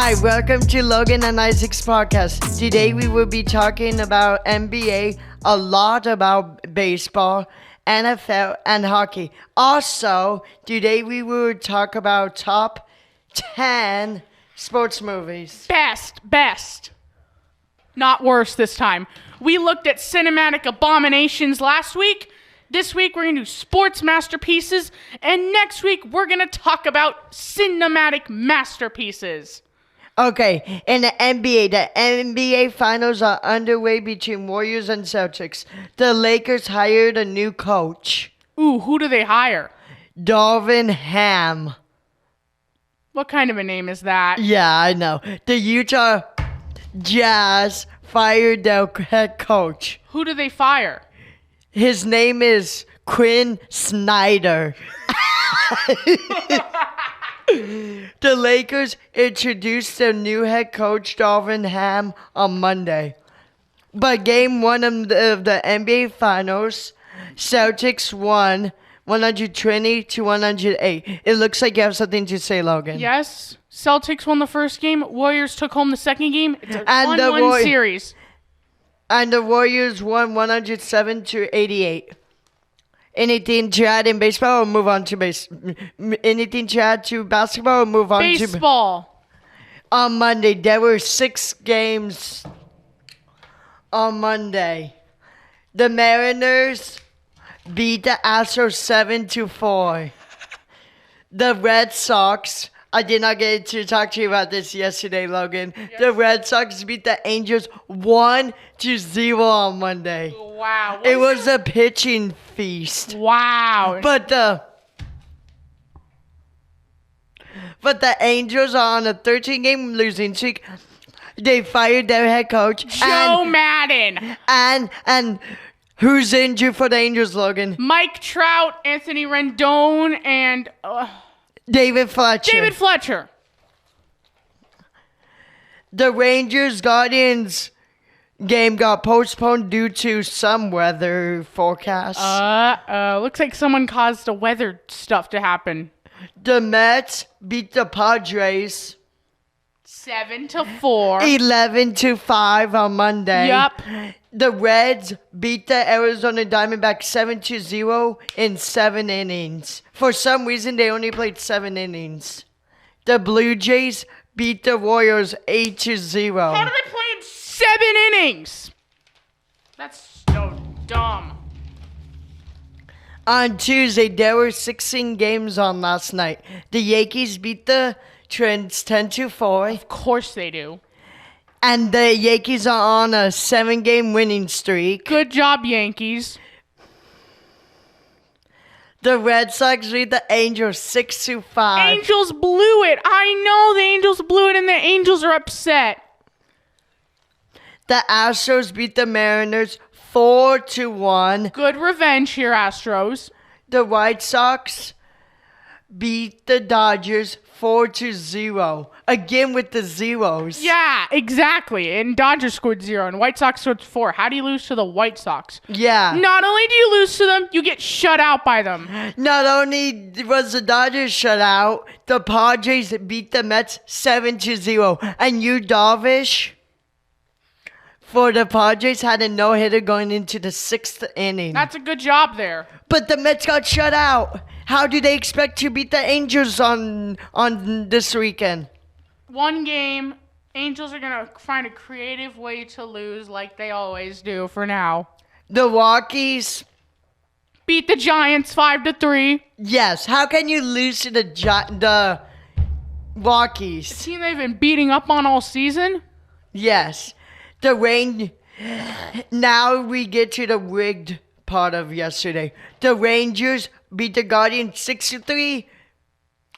Hi, welcome to Logan and Isaac's podcast. Today we will be talking about NBA, a lot about baseball, NFL, and hockey. Also, today we will talk about top 10 sports movies. Best. Not worse this time. We looked at cinematic abominations last week. This week we're going to do sports masterpieces. And next week we're going to talk about cinematic masterpieces. Okay, in the NBA finals are underway between Warriors and Celtics. The Lakers hired a new coach. Ooh, who do they hire? Darvin Ham. What kind of a name is that? Yeah, I know. The Utah Jazz fired their head coach. Who do they fire? His name is Quinn Snyder. The Lakers introduced their new head coach, Darvin Ham, on Monday. But game one of the NBA Finals, Celtics won 120-108. It looks like you have something to say, Logan. Yes. Celtics won the first game. Warriors took home the second game. It's a 1-1 series. And the Warriors won 107-88. Anything to add in baseball or move on to anything to add to basketball or move on to baseball? On Monday, there were 6 games on Monday. The Mariners beat the Astros 7-4. The Red Sox, I did not get to talk to you about this yesterday, Logan. Yes. The Red Sox beat the Angels 1-0 on Monday. Wow. It was a pitching feast. Wow. But the Angels are on a 13-game losing streak. They fired their head coach. Joe Madden. And who's injured for the Angels, Logan? Mike Trout, Anthony Rendon, and David Fletcher. The Rangers-Guardians game got postponed due to some weather forecast. Looks like someone caused the weather stuff to happen. The Mets beat the Padres 7-4. 11-5 on Monday. Yup. The Reds beat the Arizona Diamondbacks 7-0 in 7 innings. For some reason, they only played 7 innings. The Blue Jays beat the Warriors 8-0. How do they play in 7 innings? That's so dumb. On Tuesday, there were 16 games on last night. The Yankees beat the Twins 10-4. Of course they do. And the Yankees are on a 7-game winning streak. Good job, Yankees. The Red Sox beat the Angels 6-5. Angels blew it. I know the Angels blew it and the Angels are upset. The Astros beat the Mariners 4-1. Good revenge here, Astros. The White Sox beat the Dodgers 4-0. Again with the zeros. Yeah, exactly. And Dodgers scored 0 and White Sox scored 4. How do you lose to the White Sox? Yeah. Not only do you lose to them, you get shut out by them. Not only was the Dodgers shut out, the Padres beat the Mets 7-0. And Yu Darvish for the Padres had a no-hitter going into the 6th inning. That's a good job there. But the Mets got shut out. How do they expect to beat the Angels on this weekend? 1 game. Angels are going to find a creative way to lose like they always do for now. The Rockies beat the Giants 5-3. Yes. How can you lose to the Rockies? The team they've been beating up on all season? Yes. Now we get to the rigged part of yesterday. The Rangers beat the Guardians 6-3.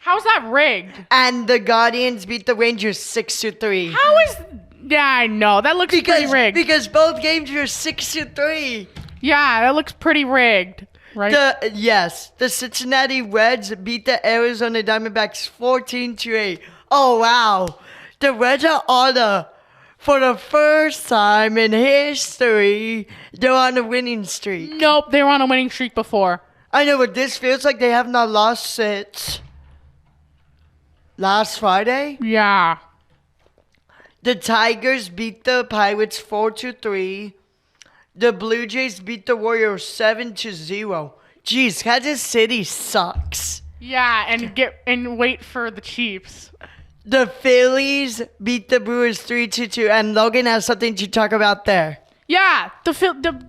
How's that rigged? And the Guardians beat the Rangers 6-3. How is... Yeah, I know. That looks pretty rigged. Because both games were 6-3. Yeah, that looks pretty rigged. Right? The Cincinnati Reds beat the Arizona Diamondbacks 14-8. Oh, wow. The Reds are for the first time in history, they're on a winning streak. Nope, they were on a winning streak before. I know, but this feels like they have not lost since last Friday. Yeah. The Tigers beat the Pirates 4-3. The Blue Jays beat the Warriors 7-0. Jeez, Kansas City sucks. Yeah, and wait for the Chiefs. The Phillies beat the Brewers 3-2, and Logan has something to talk about there. Yeah, the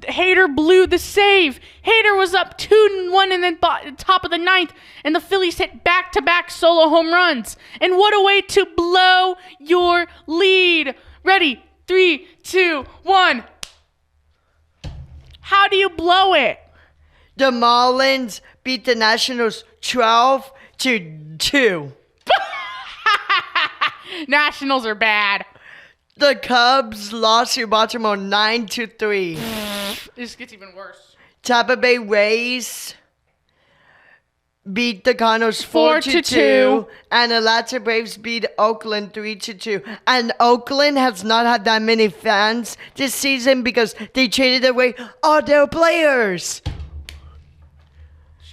Hater blew the save. Hater was up 2-1 in the top of the ninth, and the Phillies hit back-to-back solo home runs. And what a way to blow your lead. Ready? 3, 2, 1. How do you blow it? The Marlins beat the Nationals 12-2. Nationals are bad. The Cubs lost to Baltimore 9-3. This gets even worse. Tampa Bay Rays beat the Cardinals 4-2. 4-2. And Atlanta Braves beat Oakland 3-2. And Oakland has not had that many fans this season because they traded away all their players.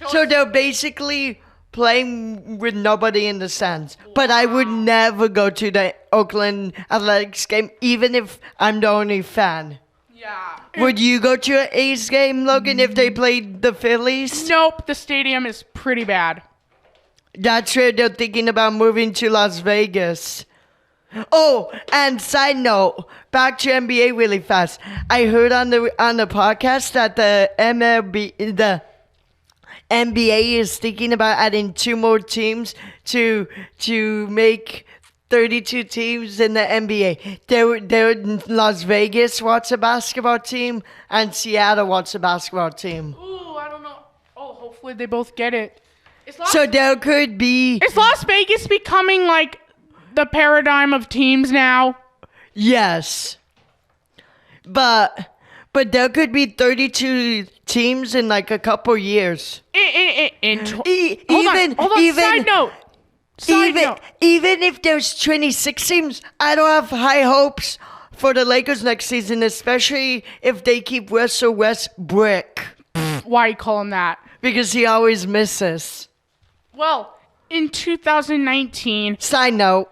So they're basically playing with nobody in the stands. But I would never go to the Oakland Athletics game, even if I'm the only fan. Yeah. Would you go to an A's game, Logan, if they played the Phillies? Nope, the stadium is pretty bad. That's where they're thinking about moving to Las Vegas. Oh, and side note, back to NBA really fast. I heard on the podcast that the NBA is thinking about adding 2 more teams to make 32 teams in the NBA. There Las Vegas wants a basketball team, and Seattle wants a basketball team. Ooh, I don't know. Oh, hopefully they both get it. So there could be... Is Las Vegas becoming like the paradigm of teams now? Yes. But there could be 32 teams in like a couple years. Hold on. Side note. Even if there's 26 teams, I don't have high hopes for the Lakers next season, especially if they keep Russell Westbrook. Why you call him that? Because he always misses. Well, in 2019... Side note,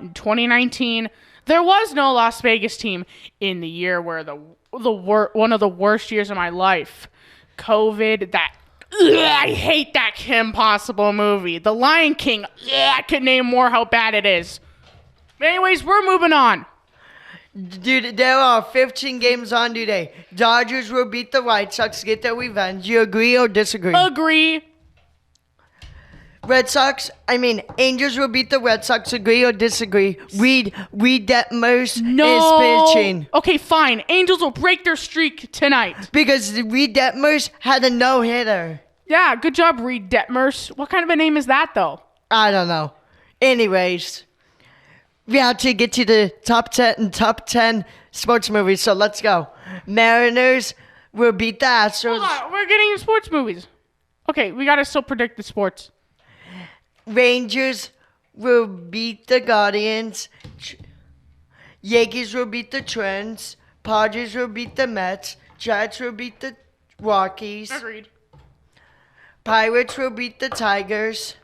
in 2019, there was no Las Vegas team in the year where one of the worst years of my life. COVID, I hate that Kim Possible movie. The Lion King, I could name more how bad it is. But anyways, we're moving on. dude, there are 15 games on today. Dodgers will beat the White Sox to get their revenge. You agree or disagree? Agree. Angels will beat the Red Sox. Agree or disagree? Reed Detmers No. is pitching. Okay, fine. Angels will break their streak tonight. Because Reed Detmers had a no-hitter. Yeah, good job, Reed Detmers. What kind of a name is that, though? I don't know. Anyways, we have to get to the top 10 sports movies, so let's go. Mariners will beat the Astros. Hold on, we're getting sports movies. Okay, we gotta still predict the sports. Rangers will beat the Guardians. Yankees will beat the Twins. Padres will beat the Mets. Giants will beat the Rockies. Agreed. Pirates will beat the Tigers.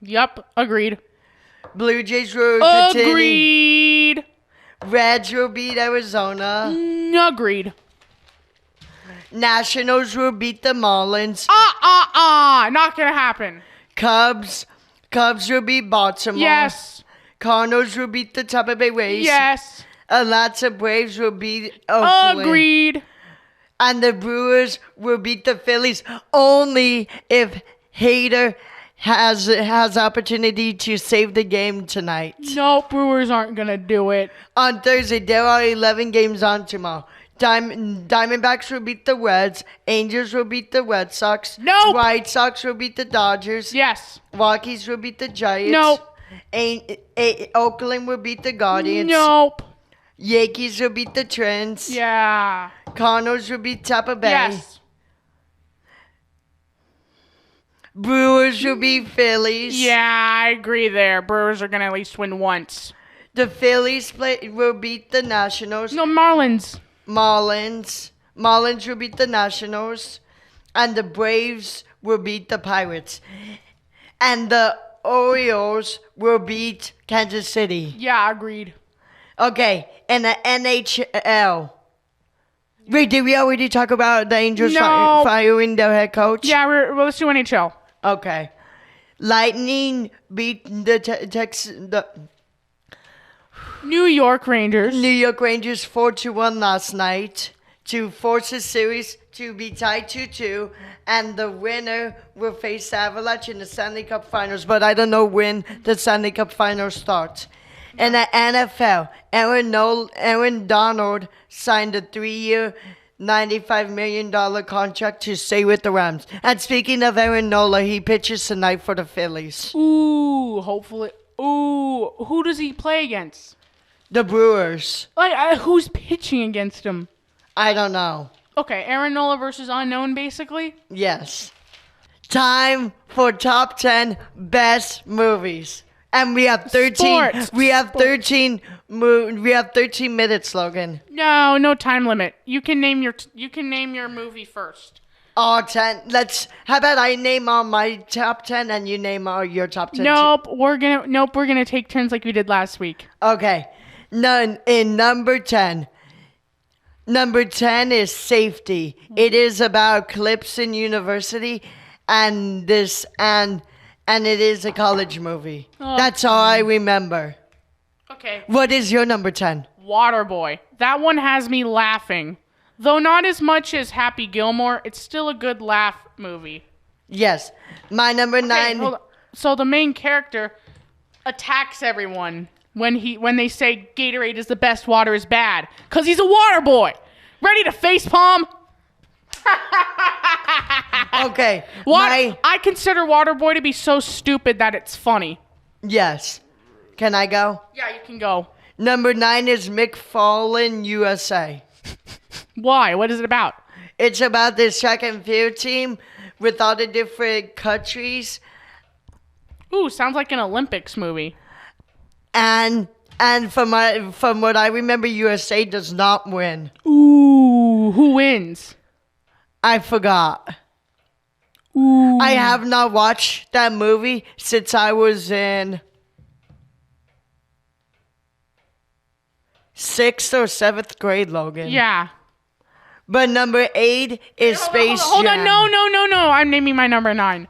Yep, agreed. Blue Jays will continue. Agreed. Reds will beat Arizona. Agreed. Nationals will beat the Marlins. Not gonna happen. Cubs will beat Baltimore. Yes. Cardinals will beat the Tampa Bay Rays. Yes. Atlanta Braves will beat Oakland. Agreed. And the Brewers will beat the Phillies only if Hader has opportunity to save the game tonight. No, Brewers aren't gonna do it. On Thursday, there are 11 games on tomorrow. Diamondbacks will beat the Reds. Angels will beat the Red Sox. Nope. White Sox will beat the Dodgers. Yes. Rockies will beat the Giants. Nope. Oakland will beat the Guardians. Nope. Yankees will beat the Twins. Yeah. Cardinals will beat Tampa Bay. Yes. Brewers will beat Phillies. Yeah, I agree there. Brewers are gonna at least win once. The Phillies will beat the Nationals. No, Marlins. Marlins will beat the Nationals. And the Braves will beat the Pirates. And the Orioles will beat Kansas City. Yeah, agreed. Okay, and the NHL. Wait, did we already talk about the Angels No. firing their head coach? Yeah, let's do NHL. Okay. Lightning beat the New York Rangers. New York Rangers 4-1 last night to force the series to be tied 2-2, and the winner will face Avalanche in the Stanley Cup Finals, but I don't know when the Stanley Cup Finals start. In the NFL, Aaron Donald signed a 3-year, $95 million contract to stay with the Rams. And speaking of Aaron Nola, he pitches tonight for the Phillies. Ooh, hopefully. Ooh, who does he play against? The Brewers. Who's pitching against him? I don't know. Okay, Aaron Nola versus unknown, basically. Yes. Time for top 10 best movies. And we have 13. Sports. We have 13. We have 13 minutes, Logan. No time limit. You can name your movie first. All 10. How about I name all my top 10 and you name all your top 10? Nope, we're gonna take turns like we did last week. Okay. In number 10. Number 10 is Safety. It is about Clemson University and it is a college movie. Oh. That's all I remember. Okay. What is your number 10? Waterboy. That one has me laughing. Though not as much as Happy Gilmore, it's still a good laugh movie. Yes. My number 9. Okay, hold on. So the main character attacks everyone when they say Gatorade is the best, water is bad. Because he's a water boy. Ready to facepalm? Okay. I consider Waterboy to be so stupid that it's funny. Yes. Can I go? Yeah, you can go. Number 9 is McFarlane, USA. Why? What is it about? It's about this track and field team with all the different countries. Ooh, sounds like an Olympics movie. And from what I remember, USA does not win. Ooh, who wins? I forgot. Ooh. I have not watched that movie since I was in 6th or 7th grade, Logan. Yeah. But number 8 is Space Hold Jam. on. No. I'm naming my number 9.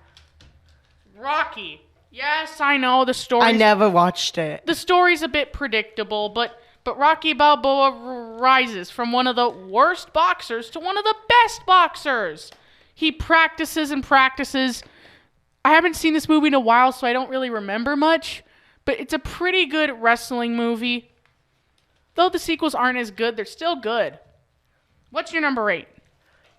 Rocky. Yes, I know the story. I never watched it. The story's a bit predictable, but Rocky Balboa rises from one of the worst boxers to one of the best boxers. He practices and practices. I haven't seen this movie in a while, so I don't really remember much, but it's a pretty good wrestling movie. Though the sequels aren't as good, they're still good. What's your number 8?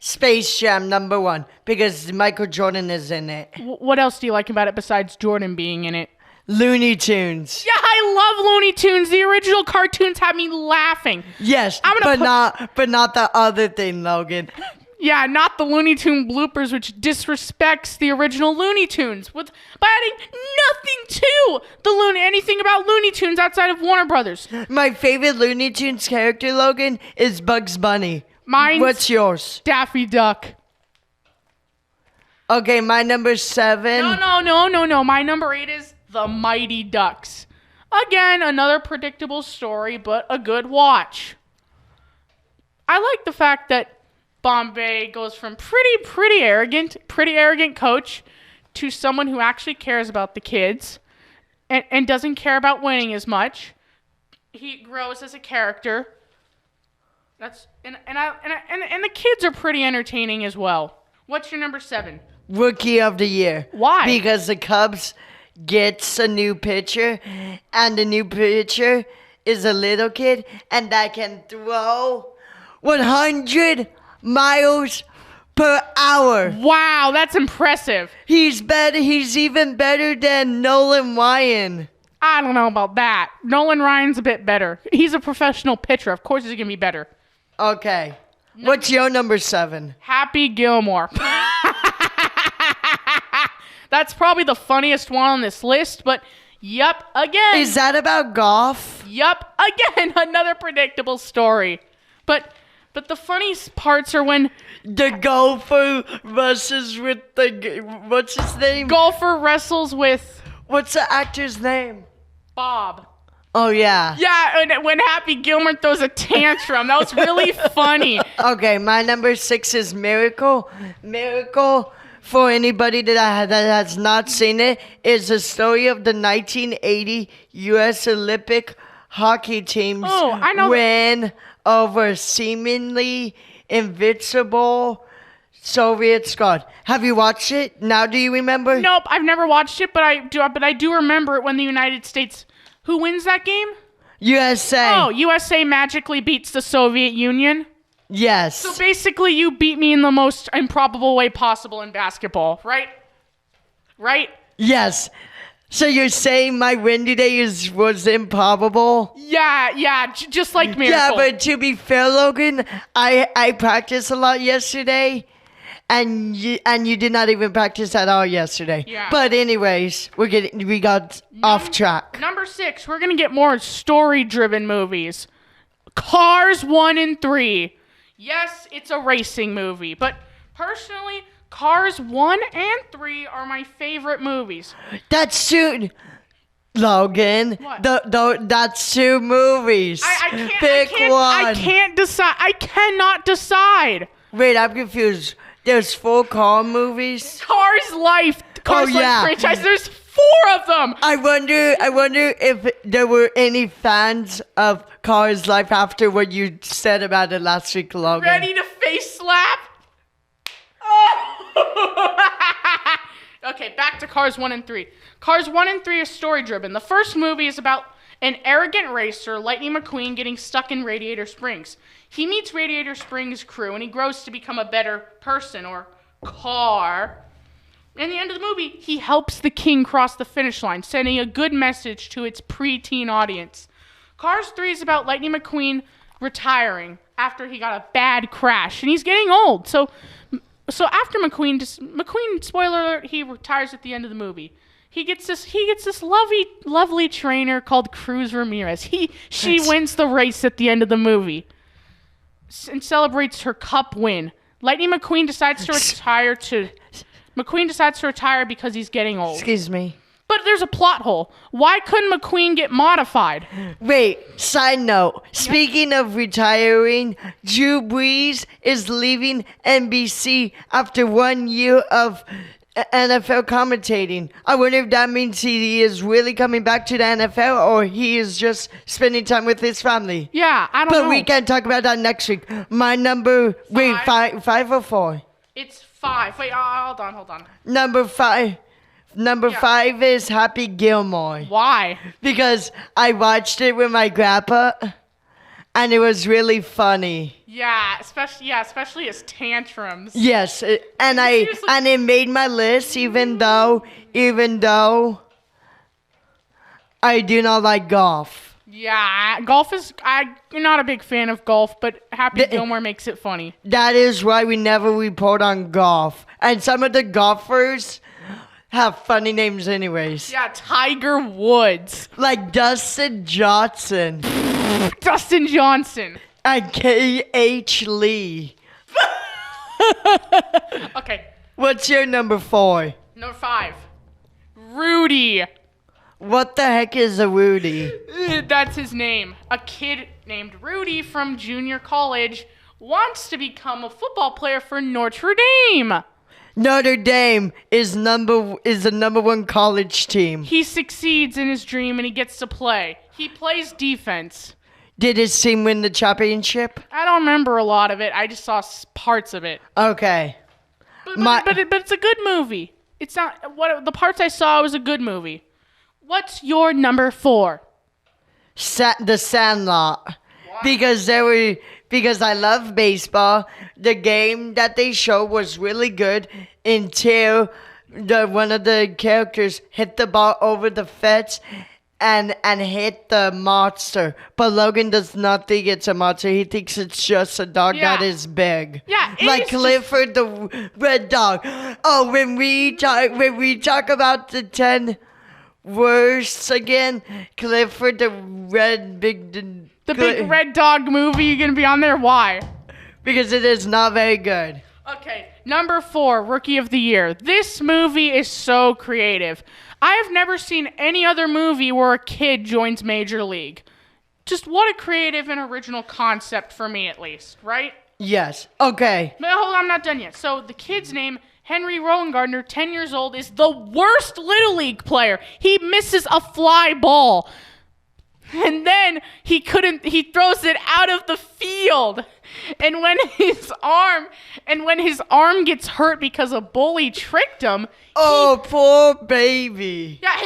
Space Jam, number 1, because Michael Jordan is in it. What else do you like about it besides Jordan being in it? Looney Tunes. Yeah, I love Looney Tunes. The original cartoons had me laughing. Yes, but not the other thing, Logan. Yeah, not the Looney Tune bloopers, which disrespects the original Looney Tunes by adding nothing to anything about Looney Tunes outside of Warner Brothers. My favorite Looney Tunes character, Logan, is Bugs Bunny. What's yours? Daffy Duck. Okay, my number 7. No. My number 8 is The Mighty Ducks. Again, another predictable story, but a good watch. I like the fact that Bombay goes from pretty arrogant coach to someone who actually cares about the kids and doesn't care about winning as much. He grows as a character. And the kids are pretty entertaining as well. What's your number 7? Rookie of the Year. Why? Because the Cubs gets a new pitcher, and the new pitcher is a little kid, and that can throw 100 miles per hour. Wow, that's impressive. He's better. He's even better than Nolan Ryan. I don't know about that. Nolan Ryan's a bit better. He's a professional pitcher. Of course he's going to be better. Okay. What's your number 7? Happy Gilmore. That's probably the funniest one on this list, but yup, again. Is that about golf? Yup, again, another predictable story. But the funniest parts are when the golfer wrestles with what's his name? Golfer wrestles with What's the actor's name? Bob. Oh, yeah. Yeah, and when Happy Gilmore throws a tantrum. That was really funny. Okay, my number 6 is Miracle. Miracle, for anybody that has not seen it, is the story of the 1980 U.S. Olympic hockey team's Oh, I know win over seemingly invincible Soviet squad. Have you watched it? Now do you remember? Nope, I've never watched it, but I do remember it when the United States. Who wins that game? USA. Oh, USA magically beats the Soviet Union. Yes. So basically, you beat me in the most improbable way possible in basketball, right? Right? Yes. So you're saying my win today was improbable? Yeah, just like Miracle. Yeah, but to be fair, Logan, I practiced a lot yesterday, and you did not even practice at all yesterday. Yeah. But anyways, we got off track. Number 6, we're gonna get more story-driven movies. Cars 1 and 3. Yes, it's a racing movie, but personally, Cars 1 and 3 are my favorite movies. That's two, Logan. What? That's 2 movies. Pick one. I can't decide. I cannot decide. Wait, I'm confused. There's 4 car movies. Cars Life yeah. franchise. There's 4 of them. I wonder if there were any fans of Cars Life after what you said about it last week, Logan. Ready to face slap? Okay, back to Cars 1 and 3. Cars 1 and 3 is story-driven. The first movie is about an arrogant racer, Lightning McQueen, getting stuck in Radiator Springs. He meets Radiator Springs crew, and he grows to become a better person, or car. In the end of the movie, he helps the king cross the finish line, sending a good message to its preteen audience. Cars 3 is about Lightning McQueen retiring after he got a bad crash, and he's getting old. So after McQueen, spoiler alert, he retires at the end of the movie. He gets this lovely trainer called Cruz Ramirez. She wins the race at the end of the movie and celebrates her cup win. Lightning McQueen decides to retire because he's getting old. Excuse me. But there's a plot hole. Why couldn't McQueen get modified? Wait, side note. Speaking of retiring, Drew Brees is leaving NBC after 1 year of NFL commentating. I wonder if that means he is really coming back to the NFL or he is just spending time with his family. Yeah, I don't know. But we can talk about that next week. My number, wait, 5 or 4? It's 5. Wait, hold on. Number 5. Number 5 is Happy Gilmore. Why? Because I watched it with my grandpa, and it was really funny. Yeah, especially his tantrums. Yes, and it made my list, even though I do not like golf. Yeah, I'm not a big fan of golf, but Happy Gilmore makes it funny. That is why we never report on golf. And some of the golfers have funny names anyways. Yeah, Tiger Woods. Like Dustin Johnson. Dustin Johnson. And K.H. Lee. Okay. What's your number 4? Number 5. Rudy. What the heck is a Rudy? That's his name. A kid named Rudy from junior college wants to become a football player for Notre Dame. Notre Dame is the number 1 college team. He succeeds in his dream and he gets to play. He plays defense. Did his team win the championship? I don't remember a lot of it. I just saw parts of it. Okay. But it's a good movie. It's not the parts I saw was a good movie. What's your number 4? The Sandlot. Why? Because I love baseball. The game that they showed was really good until one of the characters hit the ball over the fence and hit the monster. But Logan does not think it's a monster. He thinks it's just a dog that is big. Yeah, like Clifford the red dog. Oh, when we talk about the 10 worst again, Clifford the big red dog movie, you gonna be on there? Why? Because it is not very good. Okay, number 4, Rookie of the Year. This movie is so creative. I have never seen any other movie where a kid joins Major League. Just what a creative and original concept for me, at least, right? Yes. Okay. But hold on, I'm not done yet. So the kid's name, Henry Rowan-Gardner, 10 years old, is the worst Little League player. He misses a fly ball. And then he throws it out of the field. And when his arm gets hurt because a bully tricked him. Oh, poor baby. Yeah,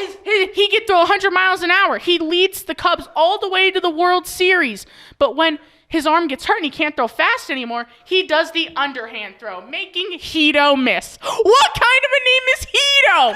he could throw 100 miles an hour. He leads the Cubs all the way to the World Series. But when his arm gets hurt and he can't throw fast anymore, he does the underhand throw, making Hito miss. What kind of a name is Hito?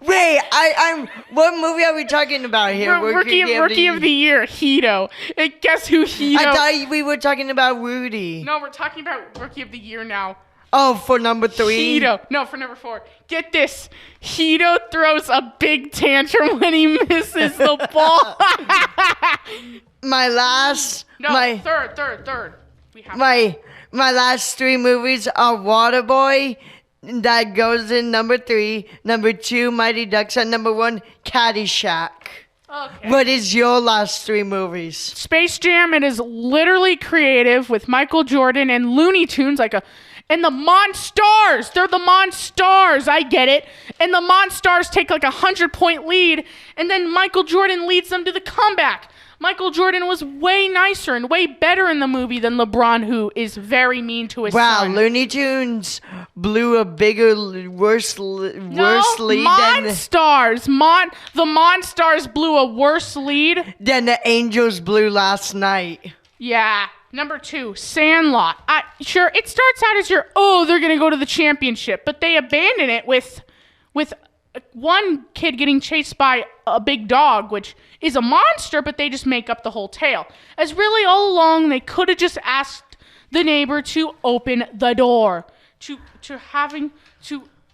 Wait, I'm. What movie are we talking about here? Rookie of the Year, Hito. And guess who Hito? I thought we were talking about Rudy. No, we're talking about Rookie of the Year now. Oh, for number 3? Hito. No, for number 4. Get this. Hito throws a big tantrum when he misses the ball. Third. My last 3 movies are Waterboy, that goes in number 3. Number 2, Mighty Ducks, and number 1, Caddyshack. Okay. What is your last 3 movies? Space Jam, it is literally creative with Michael Jordan and Looney Tunes, and the Monstars. They're the Monstars. I get it. And the Monstars take like a 100-point lead, and then Michael Jordan leads them to the comeback. Michael Jordan was way nicer and way better in the movie than LeBron, who is very mean to his son. Wow, Looney Tunes blew a worse lead Monstars. The Monstars blew a worse lead than the Angels blew last night. Yeah. Number 2, Sandlot. Sure, it starts out as they're going to go to the championship, but they abandon it with one kid getting chased by a big dog, which is a monster, but they just make up the whole tale. As really all along, they could have just asked the neighbor to open the door, to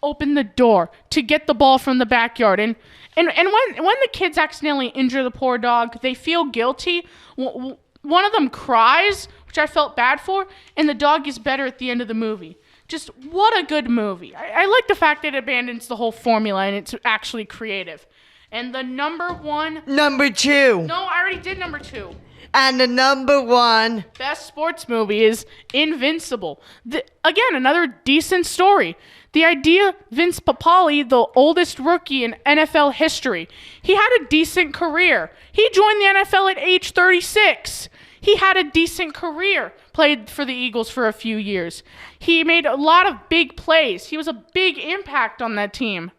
open the door, to get the ball from the backyard. And when the kids accidentally injure the poor dog, they feel guilty. One of them cries, which I felt bad for, and the dog is better at the end of the movie. Just what a good movie. I like the fact that it abandons the whole formula and it's actually creative. And the number 1... Number 2. No, I already did number 2. And the number 1... Best sports movie is Invincible. Again, another decent story. The idea, Vince Papale, the oldest rookie in NFL history, he had a decent career. He joined the NFL at age 36. He had a decent career, played for the Eagles for a few years. He made a lot of big plays. He was a big impact on that team.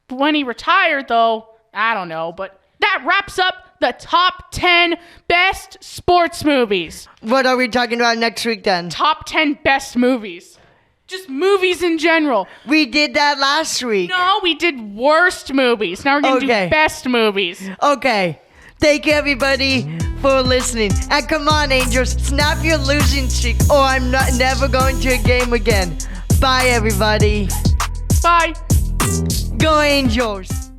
But when he retired, though, I don't know. But that wraps up the top 10 best sports movies. What are we talking about next week, then? Top 10 best movies. Just movies in general. We did that last week. No, we did worst movies. Now we're going to do best movies. Okay. Thank you, everybody, for listening. And come on, Angels, snap your losing streak, or I'm never going to a game again. Bye, everybody. Bye. Go, Angels.